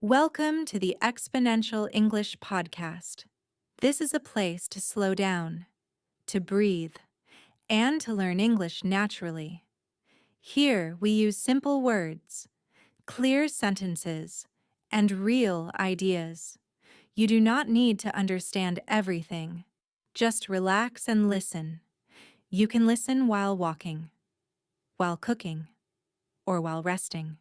Welcome to the Exponential English Podcast. This is a place to slow down, to breathe, and to learn English naturally. Here we use simple words, clear sentences, and real ideas. You do not need to understand everything. Just relax and listen. You can listen while walking, while cooking, or while resting.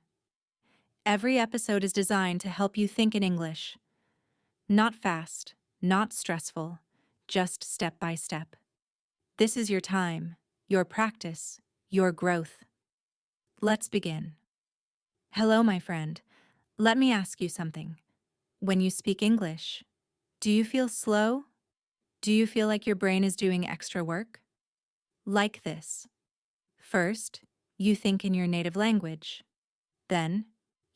Every episode is designed to help you think in English. Not fast, not stressful, just step by step. This is your time, your practice, your growth. Let's begin. Hello, my friend. Let me ask you something. When you speak English, do you feel slow? Do you feel like your brain is doing extra work? Like this. First, you think in your native language. Then,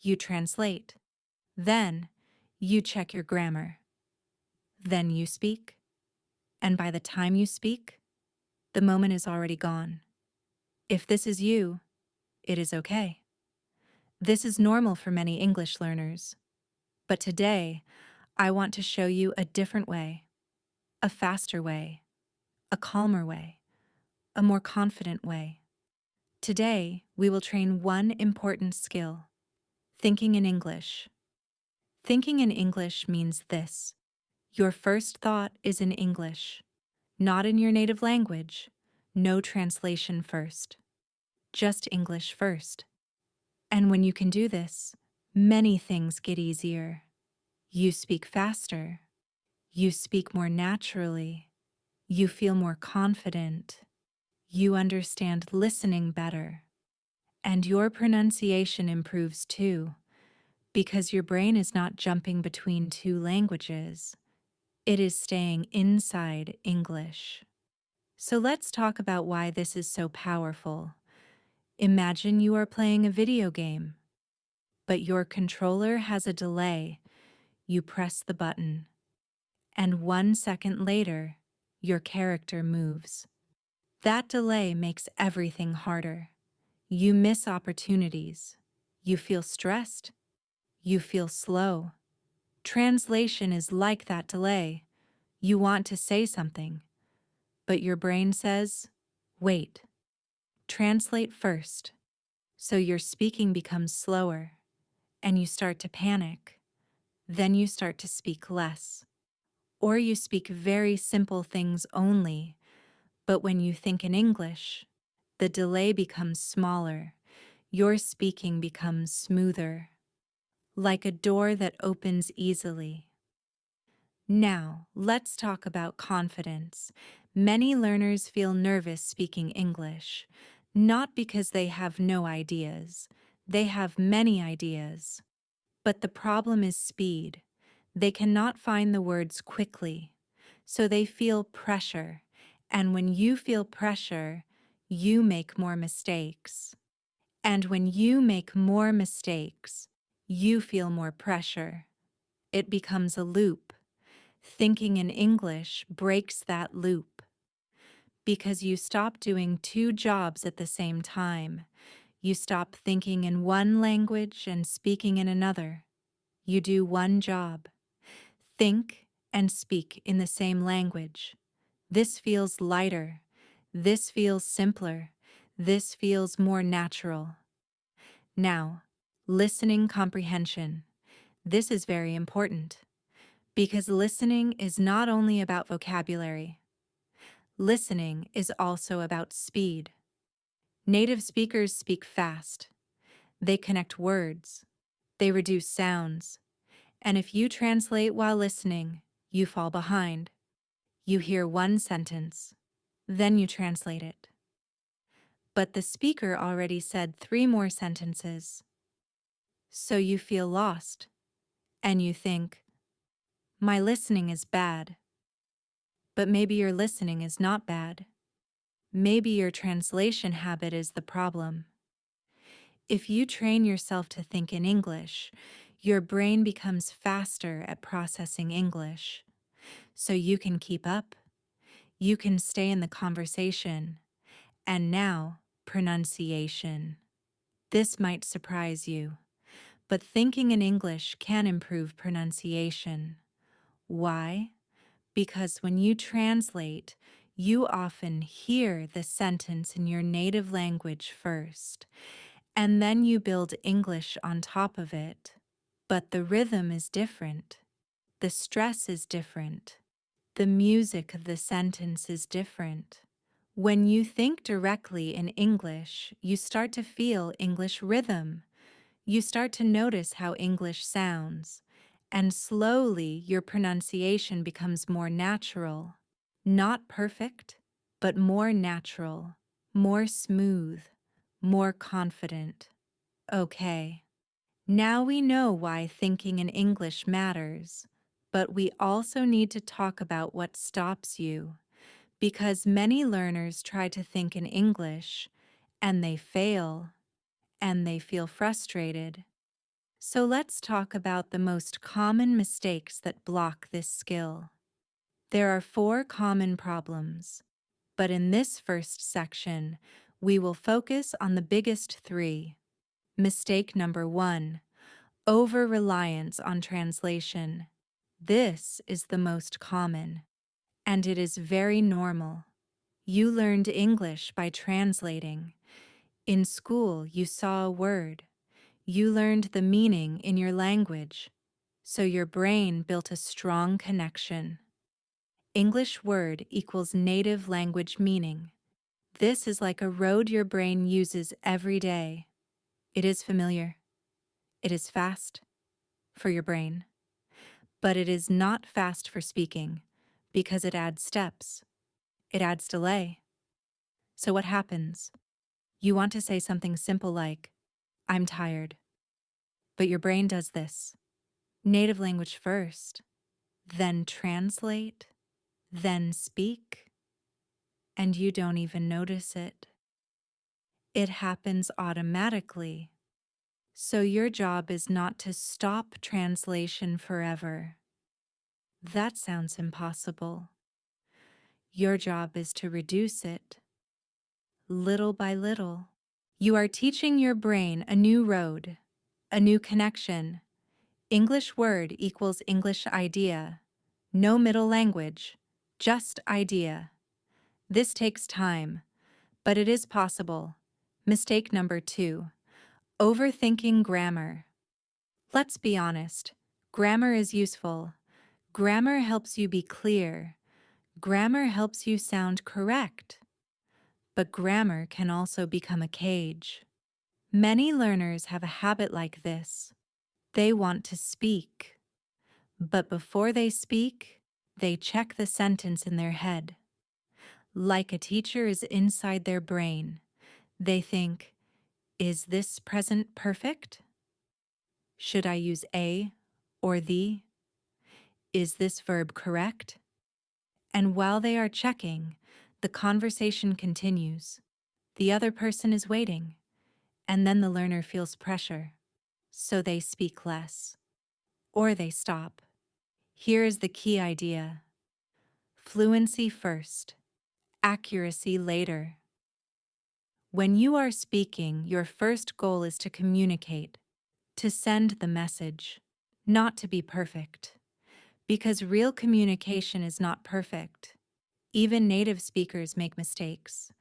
you translate. Then, you check your grammar. Then you speak. And by the time you speak, the moment is already gone. If this is you, it is okay. This is normal for many English learners. But today, I want to show you a different way, a faster way, a calmer way, a more confident way. Today, we will train one important skill, thinking in English. Thinking in English means this. Your first thought is in English, not in your native language. No translation first. Just English first. And when you can do this, many things get easier. You speak faster. You speak more naturally. You feel more confident. You understand listening better. And your pronunciation improves too, because your brain is not jumping between two languages. It is staying inside English. So let's talk about why this is so powerful. Imagine you are playing a video game, but your controller has a delay. You press the button, and 1 second later, your character moves. That delay makes everything harder. You miss opportunities. You feel stressed. You feel slow. Translation is like that delay. You want to say something, but your brain says, wait. Translate first. So your speaking becomes slower, and you start to panic. Then you start to speak less. Or you speak very simple things only, but when you think in English, the delay becomes smaller. Your speaking becomes smoother, like a door that opens easily. Now, let's talk about confidence. Many learners feel nervous speaking English, not because they have no ideas. They have many ideas. But the problem is speed. They cannot find the words quickly, so they feel pressure. And when you feel pressure, you make more mistakes. And when you make more mistakes, you feel more pressure. It becomes a loop. Thinking in English breaks that loop because you stop doing two jobs at the same time. You stop thinking in one language and speaking in another. You do one job. Think and speak in the same language. This feels lighter. This feels simpler. This feels more natural. Now, listening comprehension. This is very important because listening is not only about vocabulary. Listening is also about speed. Native speakers speak fast. They connect words. They reduce sounds. And if you translate while listening, you fall behind. You hear one sentence, then you translate it. But the speaker already said 3 more sentences. So you feel lost, and you think, my listening is bad. But maybe your listening is not bad. Maybe your translation habit is the problem. If you train yourself to think in English, your brain becomes faster at processing English. So you can keep up. You can stay in the conversation. And now, pronunciation. This might surprise you, But thinking in English can improve pronunciation. Why? Because when you translate, you often hear the sentence in your native language first, and then you build English on top of it. But the rhythm is different. The stress is different. The music of the sentence is different. When you think directly in English, you start to feel English rhythm. You start to notice how English sounds, and slowly your pronunciation becomes more natural. Not perfect, but more natural, more smooth, more confident. Okay. Now we know why thinking in English matters, but we also need to talk about what stops you, because many learners try to think in English, and they fail, and they feel frustrated. So let's talk about the most common mistakes that block this skill. There are 4 common problems, but in this first section, we will focus on the biggest 3. Mistake number 1. Over-reliance on translation. This is the most common, and it is very normal. You learned English by translating. In school, you saw a word. You learned the meaning in your language, so your brain built a strong connection. English word equals native language meaning. This is like a road your brain uses every day. It is familiar. It is fast for your brain. But it is not fast for speaking because it adds steps. It adds delay. So what happens? You want to say something simple like, I'm tired. But your brain does this. Native language first, then translate, then speak, and you don't even notice it. It happens automatically. So your job is not to stop translation forever. That sounds impossible. Your job is to reduce it, little by little. You are teaching your brain a new road, a new connection. English word equals English idea. No middle language, just idea. This takes time, but it is possible. Mistake number 2. Overthinking grammar. Let's be honest. Grammar is useful. Grammar helps you be clear. Grammar helps you sound correct. But grammar can also become a cage. Many learners have a habit like this. They want to speak. But before they speak, they check the sentence in their head. Like a teacher is inside their brain. They think, is this present perfect? Should I use a or the? Is this verb correct? And while they are checking, the conversation continues. The other person is waiting, and then the learner feels pressure. So they speak less, or they stop. Here is the key idea. Fluency first, accuracy later. When you are speaking, your first goal is to communicate, to send the message, not to be perfect. Because real communication is not perfect. Even native speakers make mistakes.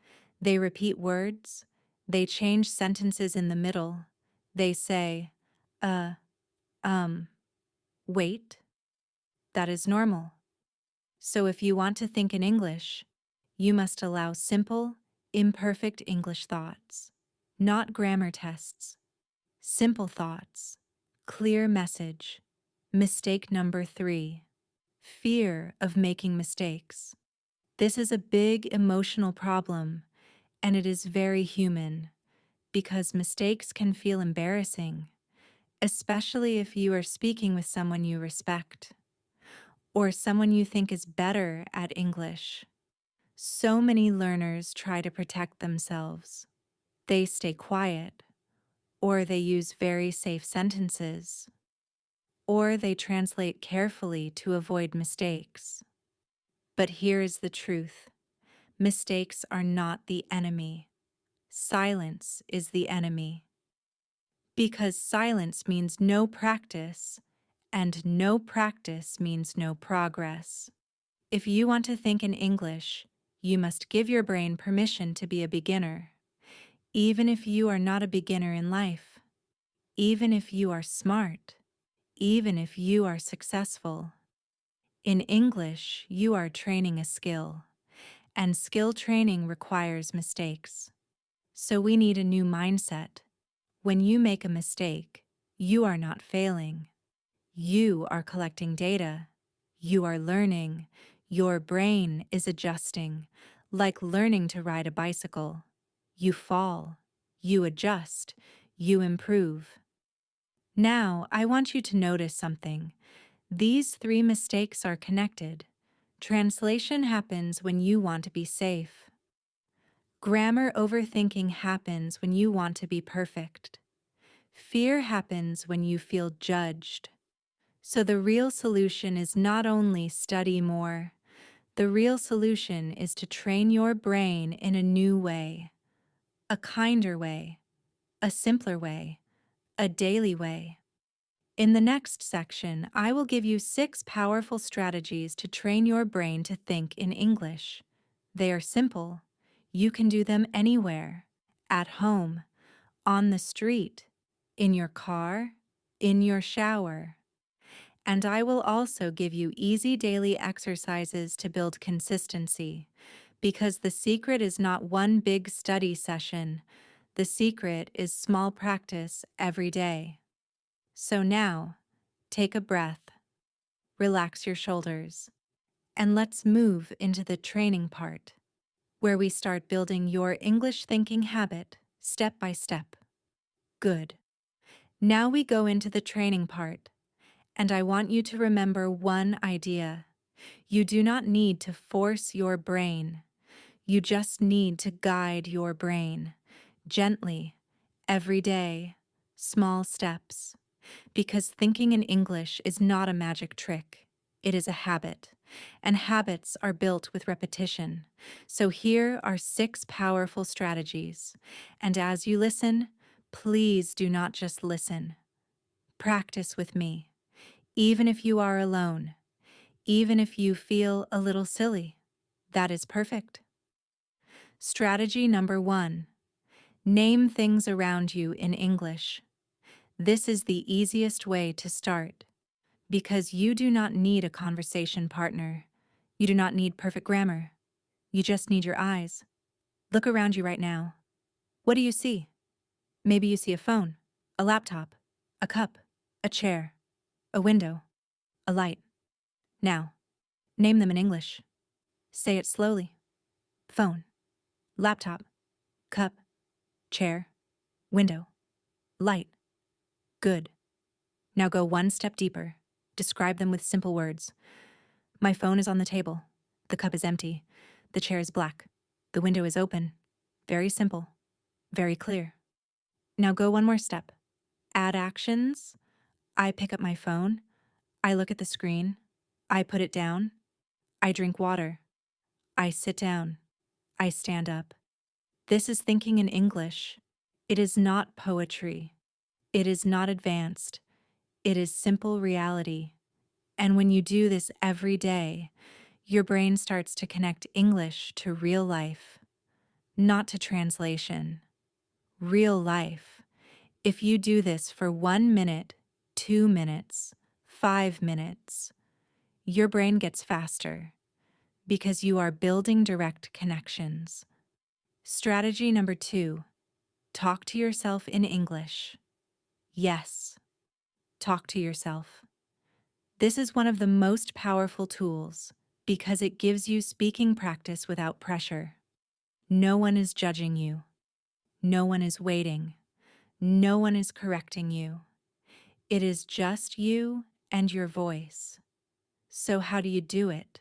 They repeat words. They change sentences in the middle. They say, wait. That is normal. So if you want to think in English, you must allow simple, imperfect English thoughts, not grammar tests. Simple thoughts, clear message. Mistake number 3. Fear of making mistakes. This is a big emotional problem, and it is very human, because mistakes can feel embarrassing, especially if you are speaking with someone you respect, or someone you think is better at English. So many learners try to protect themselves. They stay quiet, or they use very safe sentences, or they translate carefully to avoid mistakes. But here is the truth. Mistakes are not the enemy. Silence is the enemy. Because silence means no practice, and no practice means no progress. If you want to think in English, you must give your brain permission to be a beginner, even if you are not a beginner in life, even if you are smart, even if you are successful. In English, you are training a skill, and skill training requires mistakes. So we need a new mindset. When you make a mistake, you are not failing. You are collecting data. You are learning. Your brain is adjusting, like learning to ride a bicycle. You fall. You adjust. You improve. Now, I want you to notice something. These three mistakes are connected. Translation happens when you want to be safe. Grammar overthinking happens when you want to be perfect. Fear happens when you feel judged. So the real solution is not only study more, the real solution is to train your brain in a new way, a kinder way, a simpler way, a daily way. In the next section, I will give you 6 powerful strategies to train your brain to think in English. They are simple. You can do them anywhere, at home, on the street, in your car, in your shower. And I will also give you easy daily exercises to build consistency, because the secret is not one big study session. The secret is small practice every day. So now, take a breath, relax your shoulders, and let's move into the training part, where we start building your English thinking habit step by step. Good. Now we go into the training part, and I want you to remember one idea. You do not need to force your brain. You just need to guide your brain, gently, every day, small steps. Because thinking in English is not a magic trick. It is a habit, and habits are built with repetition. So here are 6 powerful strategies. And as you listen, please do not just listen. Practice with me, even if you are alone, even if you feel a little silly. That is perfect. Strategy number 1. Name things around you in English. This is the easiest way to start, because you do not need a conversation partner. You do not need perfect grammar. You just need your eyes. Look around you right now. What do you see? Maybe you see a phone, a laptop, a cup, a chair, a window, a light. Now, name them in English. Say it slowly. Phone, laptop, cup, chair, window, light. Good. Now go one step deeper. Describe them with simple words. My phone is on the table. The cup is empty. The chair is black. The window is open. Very simple. Very clear. Now go one more step. Add actions. I pick up my phone. I look at the screen. I put it down. I drink water. I sit down. I stand up. This is thinking in English. It is not poetry. It is not advanced. It is simple reality. And when you do this every day, your brain starts to connect English to real life, not to translation. Real life. If you do this for 1 minute, 2 minutes, 5 minutes, your brain gets faster because you are building direct connections. Strategy number 2, talk to yourself in English. Yes, talk to yourself. This is one of the most powerful tools because it gives you speaking practice without pressure. No one is judging you. No one is waiting. No one is correcting you. It is just you and your voice. So how do you do it?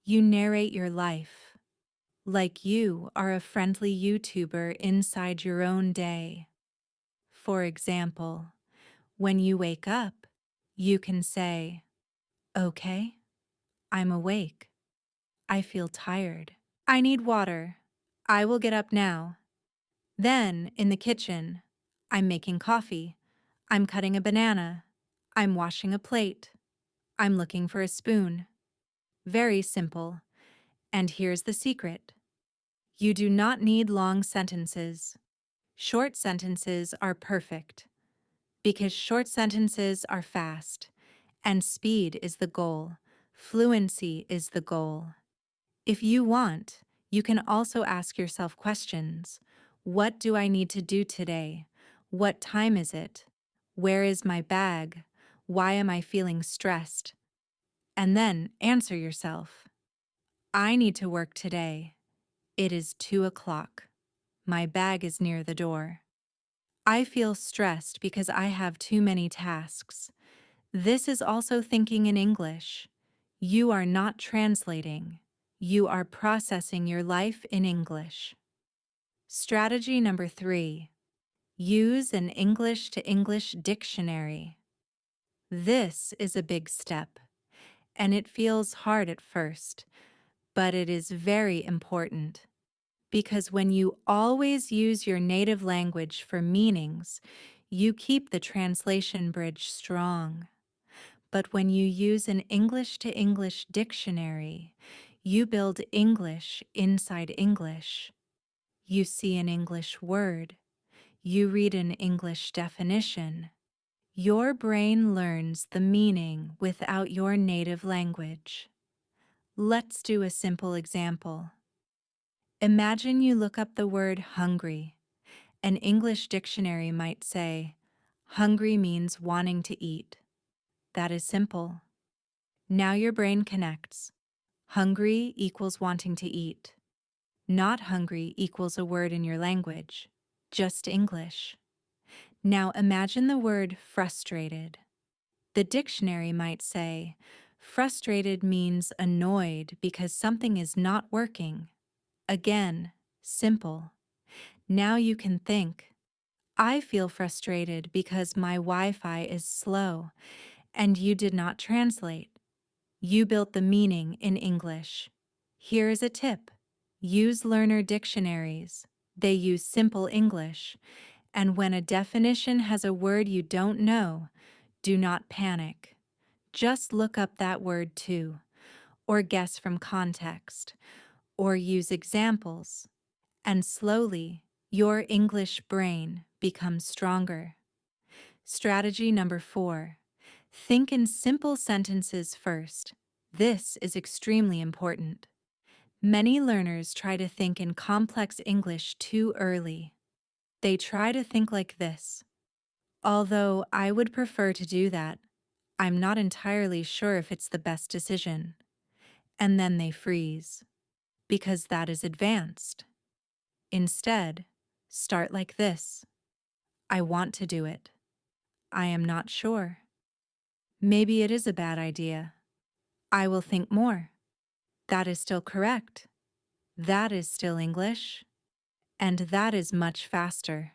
You narrate your life, like you are a friendly YouTuber inside your own day. For example, when you wake up, you can say, "Okay, I'm awake. I feel tired. I need water. I will get up now." Then, in the kitchen, I'm making coffee. I'm cutting a banana. I'm washing a plate. I'm looking for a spoon. Very simple. And here's the secret. You do not need long sentences. Short sentences are perfect because short sentences are fast, and speed is the goal. Fluency is the goal. If you want, you can also ask yourself questions. What do I need to do today? What time is it? Where is my bag? Why am I feeling stressed? And then answer yourself. I need to work today. It is 2 o'clock. My bag is near the door. I feel stressed because I have too many tasks. This is also thinking in English. You are not translating. You are processing your life in English. Strategy number 3. Use an English to English dictionary. This is a big step, and it feels hard at first, but it is very important. Because when you always use your native language for meanings, you keep the translation bridge strong. But when you use an English to English dictionary, you build English inside English. You see an English word. You read an English definition. Your brain learns the meaning without your native language. Let's do a simple example. Imagine you look up the word hungry. An English dictionary might say, hungry means wanting to eat. That is simple. Now your brain connects. Hungry equals wanting to eat. Not hungry equals a word in your language, just English. Now imagine the word frustrated. The dictionary might say, frustrated means annoyed because something is not working. Again, simple. Now you can think, I feel frustrated because my Wi-Fi is slow, and you did not translate. You built the meaning in English. Here is a tip. Use learner dictionaries. They use simple English. And when a definition has a word you don't know, do not panic. Just look up that word too, or guess from context, or use examples. And slowly, your English brain becomes stronger. Strategy number 4. Think in simple sentences first. This is extremely important. Many learners try to think in complex English too early. They try to think like this. Although I would prefer to do that, I'm not entirely sure if it's the best decision. And then they freeze, because that is advanced. Instead, start like this. I want to do it. I am not sure. Maybe it is a bad idea. I will think more. That is still correct. That is still English. And that is much faster.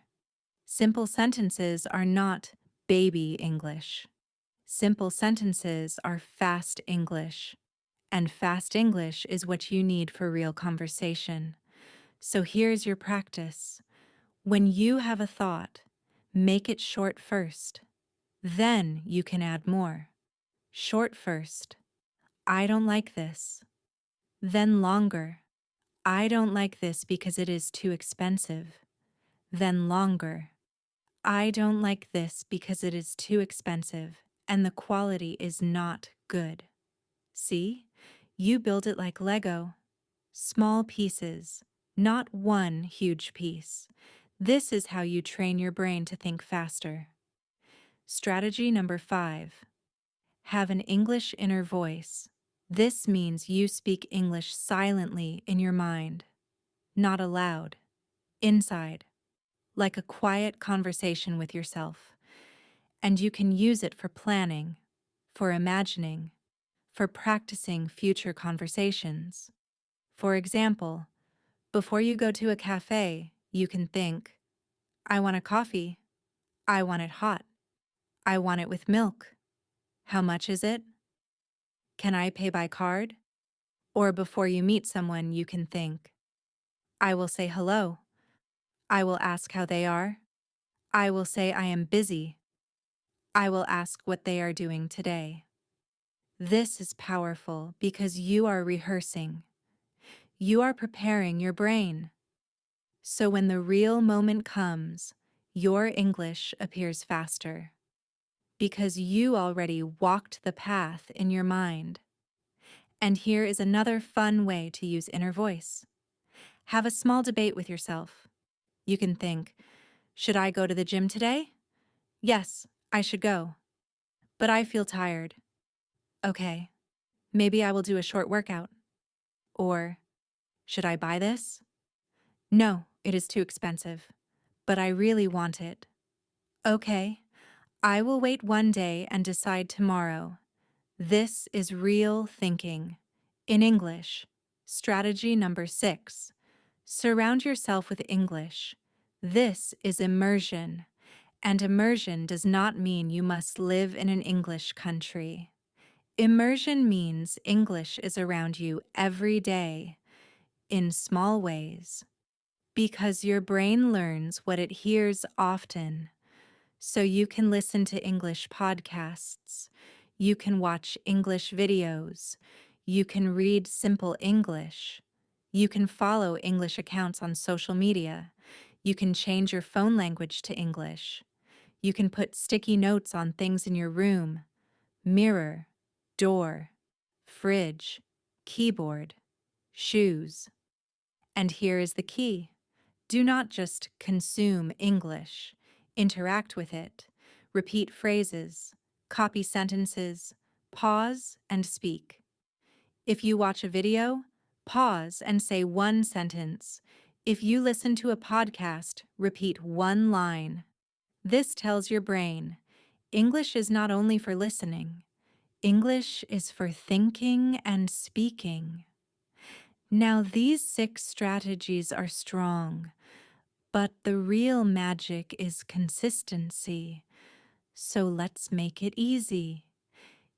Simple sentences are not baby English. Simple sentences are fast English. And fast English is what you need for real conversation. So here's your practice. When you have a thought, make it short first. Then you can add more. Short first. I don't like this. Then longer. I don't like this because it is too expensive. Then longer. I don't like this because it is too expensive and the quality is not good. See? You build it like Lego. Small pieces, not one huge piece. This is how you train your brain to think faster. Strategy number 5. Have an English inner voice. This means you speak English silently in your mind, not aloud, inside, like a quiet conversation with yourself. And you can use it for planning, for imagining, for practicing future conversations. For example, before you go to a cafe, you can think, I want a coffee. I want it hot. I want it with milk. How much is it? Can I pay by card? Or before you meet someone, you can think, I will say hello. I will ask how they are. I will say I am busy. I will ask what they are doing today. This is powerful because you are rehearsing. You are preparing your brain. So when the real moment comes, your English appears faster because you already walked the path in your mind. And here is another fun way to use inner voice. Have a small debate with yourself. You can think, should I go to the gym today? Yes, I should go. But I feel tired. Okay, maybe I will do a short workout. Or, should I buy this? No, it is too expensive. But I really want it. Okay, I will wait one day and decide tomorrow. This is real thinking. In English, strategy number 6. Surround yourself with English. This is immersion. And immersion does not mean you must live in an English country. Immersion means English is around you every day, in small ways, because your brain learns what it hears often. So you can listen to English podcasts, you can watch English videos, you can read simple English, you can follow English accounts on social media, you can change your phone language to English, you can put sticky notes on things in your room, mirror, door, fridge, keyboard, shoes. And here is the key. Do not just consume English. Interact with it. Repeat phrases. Copy sentences. Pause and speak. If you watch a video, pause and say one sentence. If you listen to a podcast, repeat one line. This tells your brain, English is not only for listening. English is for thinking and speaking. Now, these 6 strategies are strong, but the real magic is consistency. So let's make it easy.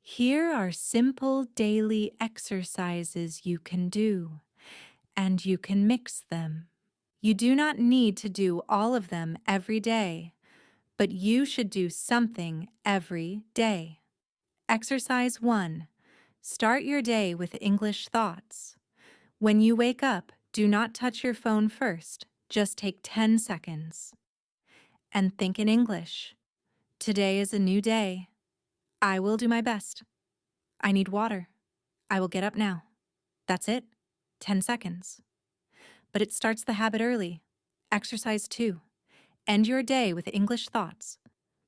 Here are simple daily exercises you can do, and you can mix them. You do not need to do all of them every day, but you should do something every day. Exercise 1. Start your day with English thoughts. When you wake up, do not touch your phone first. Just take 10 seconds. And think in English. Today is a new day. I will do my best. I need water. I will get up now. That's it. 10 seconds. But it starts the habit early. Exercise 2. End your day with English thoughts.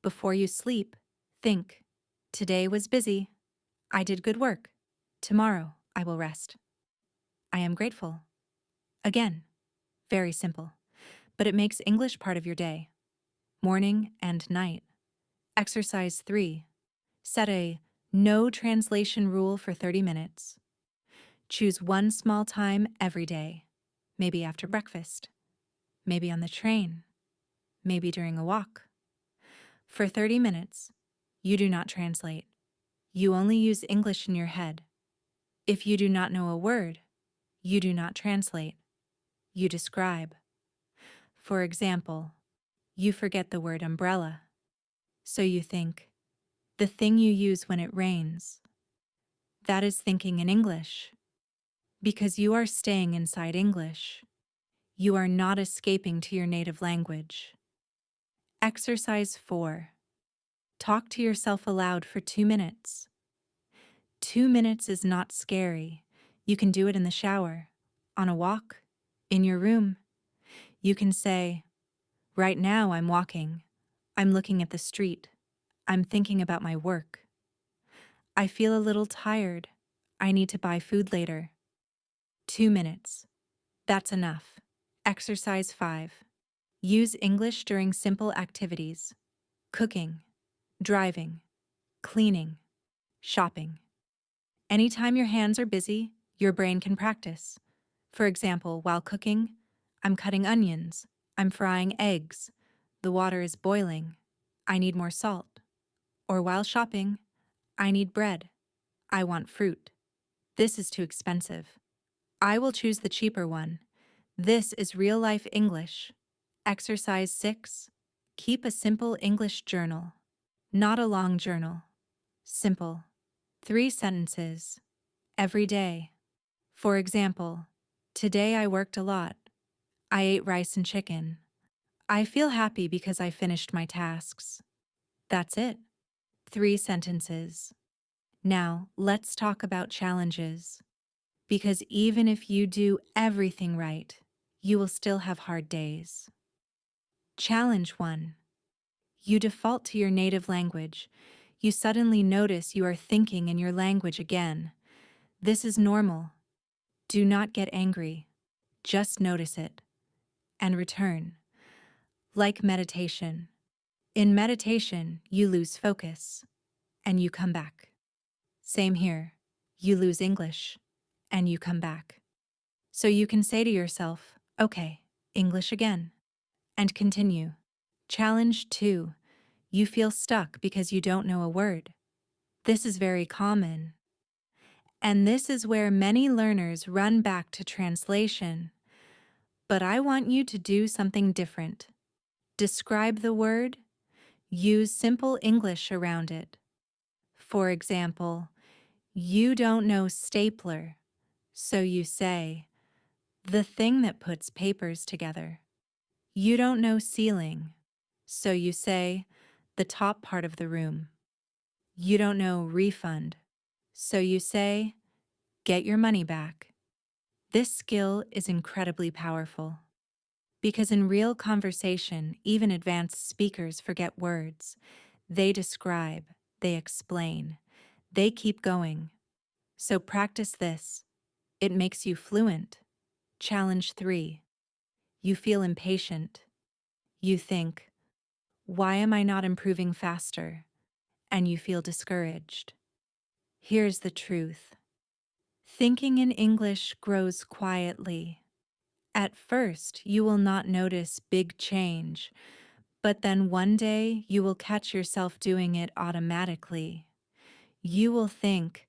Before you sleep, think. Today was busy. I did good work. Tomorrow, I will rest. I am grateful. Again, very simple. But it makes English part of your day. Morning and night. Exercise 3. Set a no translation rule for 30 minutes. Choose one small time every day. Maybe after breakfast. Maybe on the train. Maybe during a walk. For 30 minutes, you do not translate. You only use English in your head. If you do not know a word, you do not translate. You describe. For example, you forget the word umbrella. So you think, the thing you use when it rains. That is thinking in English. Because you are staying inside English. You are not escaping to your native language. Exercise 4. Talk to yourself aloud for 2 minutes. 2 minutes is not scary. You can do it in the shower, on a walk, in your room. You can say, right now I'm walking. I'm looking at the street. I'm thinking about my work. I feel a little tired. I need to buy food later. 2 minutes. That's enough. Exercise 5. Use English during simple activities. Cooking, driving, cleaning, shopping. Anytime your hands are busy, your brain can practice. For example, while cooking, I'm cutting onions. I'm frying eggs. The water is boiling. I need more salt. Or while shopping, I need bread. I want fruit. This is too expensive. I will choose the cheaper one. This is real-life English. Exercise 6. Keep a simple English journal, not a long journal. Simple. 3 sentences. Every day. For example, today I worked a lot. I ate rice and chicken. I feel happy because I finished my tasks. That's it. 3 sentences. Now, let's talk about challenges. Because even if you do everything right, you will still have hard days. Challenge 1. You default to your native language. You suddenly notice you are thinking in your language again. This is normal. Do not get angry. Just notice it. And return. Like meditation. In meditation, you lose focus. And you come back. Same here. You lose English. And you come back. So you can say to yourself, okay, English again. And continue. Challenge 2. You feel stuck because you don't know a word. This is very common. And this is where many learners run back to translation. But I want you to do something different. Describe the word. Use simple English around it. For example, you don't know stapler, so you say, the thing that puts papers together. You don't know ceiling, so you say, the top part of the room. You don't know refund, so you say, get your money back. This skill is incredibly powerful because in real conversation, even advanced speakers forget words. They describe, they explain, they keep going. So practice this. It makes you fluent. Challenge 3. You feel impatient. You think, why am I not improving faster? And you feel discouraged. Here's the truth. Thinking in English grows quietly. At first, you will not notice big change, but then one day you will catch yourself doing it automatically. You will think,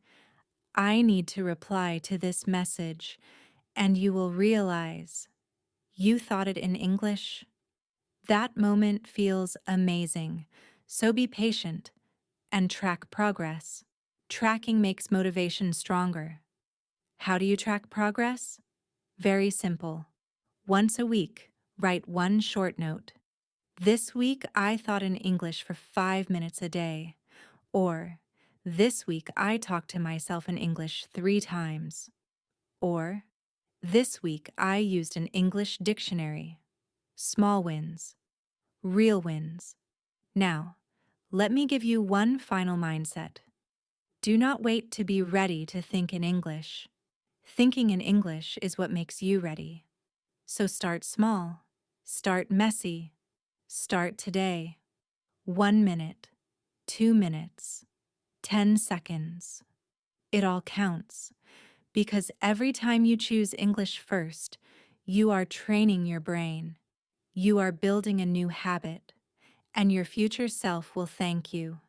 I need to reply to this message, and you will realize you thought it in English. That moment feels amazing, so be patient and track progress. Tracking makes motivation stronger. How do you track progress? Very simple. Once a week, write one short note. This week, I thought in English for 5 minutes a day. Or, this week, I talked to myself in English 3 times. Or, this week, I used an English dictionary. Small wins. Real wins. Now, let me give you one final mindset. Do not wait to be ready to think in English. Thinking in English is what makes you ready. So start small. Start messy. Start today. 1 minute, 2 minutes, 10 seconds. It all counts because every time you choose English first, you are training your brain. You are building a new habit, and your future self will thank you.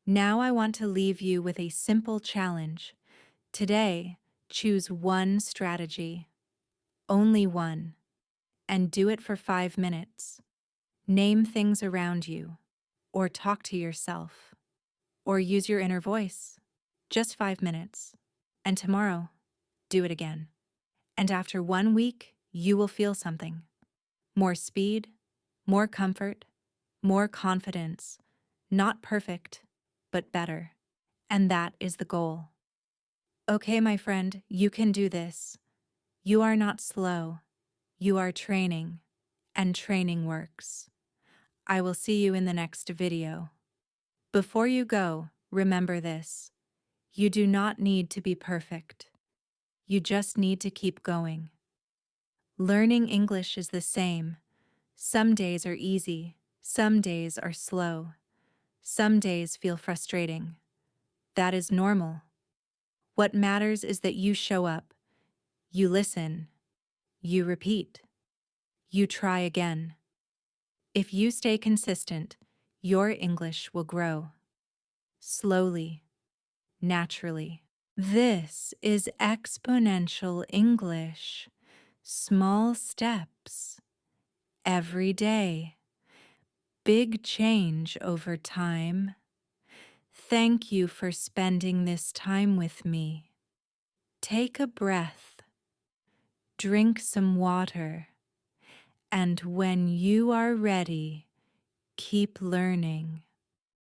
Now I want to leave you with a simple challenge. Today, choose one strategy, only one, and do it for 5 minutes. Name things around you, or talk to yourself, or use your inner voice. Just 5 minutes. And tomorrow, do it again. And after 1 week, you will feel something. More speed, more comfort, more confidence. Not perfect, but better. And that is the goal. Okay, my friend, you can do this. You are not slow. You are training, and training works. I will see you in the next video. Before you go, remember this. You do not need to be perfect. You just need to keep going. Learning English is the same. Some days are easy. Some days are slow. Some days feel frustrating. That is normal. What matters is that you show up. You listen. You repeat. You try again. If you stay consistent, your English will grow. Slowly, naturally. This is Exponential English. Small steps every day. big change over time. Thank you for spending this time with me. Take a breath, drink some water, and when you are ready, keep learning.